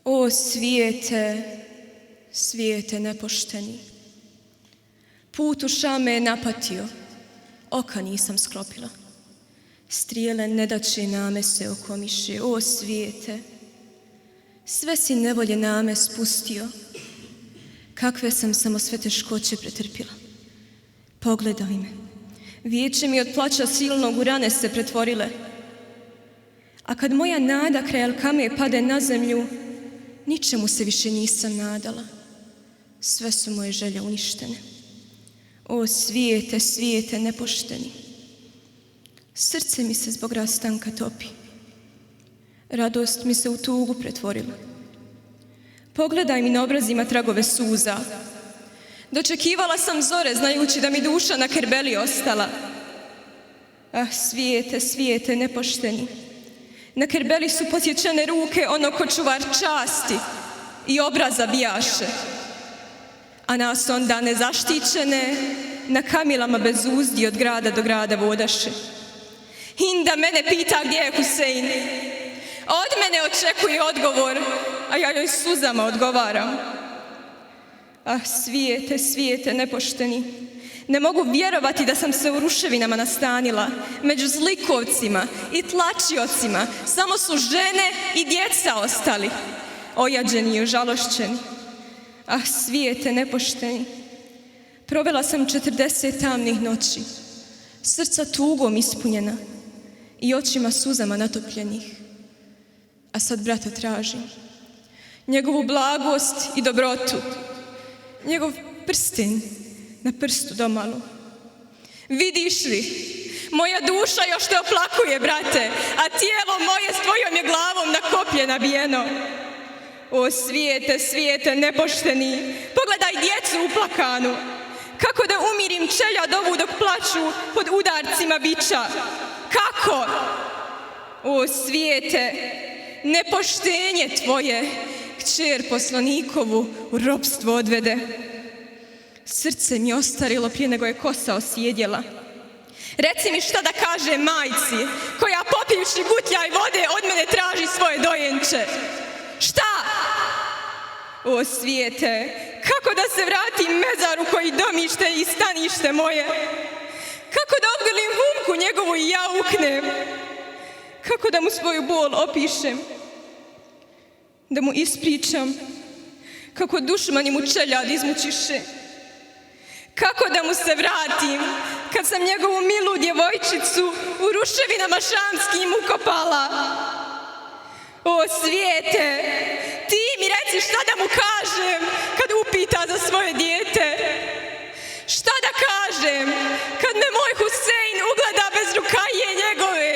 O svijete, svijete nepošteni, put u Šam me je napatio, oka nisam sklopila. Strijele nedaće name se okomiše, o svijete, sve si nevolje name spustio, kakve sam samo sve teškoće pretrpila. Pogledaj me, vijeće mi od plaća silnog u rane se pretvorile, a kad moja nada kraj Alkame pade na zemlju, ničemu se više nisam nadala. Sve su moje želje uništene. O svijete, svijete nepošteni, srce mi se zbog rastanka topi, radost mi se u tugu pretvorila. Pogledaj mi na obrazima tragove suza. Dočekivala sam zore, znajući da mi duša na Kerbeli ostala. Ah, svijete, svijete nepošteni, na Kerbeli su posjećene ruke onog ko čuvar časti i obraza bijaše, a nas onda nezaštićene na kamilama bez uzdi od grada do grada vodaše. Hinda mene pita gdje je Husein, od mene očekuje odgovor, a ja joj suzama odgovaram. Ah, svijete, svijete nepošteni, ne mogu vjerovati da sam se u ruševinama nastanila, među zlikovcima i tlačiocima, samo su žene i djeca ostali, ojađeni i ožalošćeni. Ah, svijete nepošteni, provela sam 40 tamnih noći, srca tugom ispunjena i očima suzama natopljenih. A sad brata tražim, njegovu blagost i dobrotu, njegov prsten na prstu domalu. Vidiš li, moja duša još te oplakuje, brate, a tijelo moje s tvojom je glavom na koplje nabijeno. O svijete, svijete nepošteni, pogledaj djecu uplakanu, kako da umirim čeljad ovu dok plaču pod udarcima bića. Kako? O svijete, nepoštenje tvoje kćer poslanikovu u ropstvo odvede. Srce mi je ostarilo prije nego je kosa osjedjela. Reci mi šta da kaže majci, koja popivši gutljaj vode od mene traži svoje dojenče. Šta? O svijete, kako da se vratim mezaru koji domište i stanište moje? Kako da odgrlim humku njegovu i jauknem? Kako da mu svoju bol opišem? Da mu ispričam kako dušmani mu čeljad izmučiše? Kako da mu se vratim kad sam njegovu milu djevojčicu u ruševinama šamskim ukopala? O svijete, ti mi reci šta da mu kažem kad upita za svoje dijete? Šta da kažem kad me moj Husein ugleda bez rukaje njegove?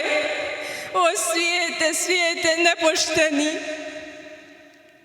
O svijete, svijete nepošteni,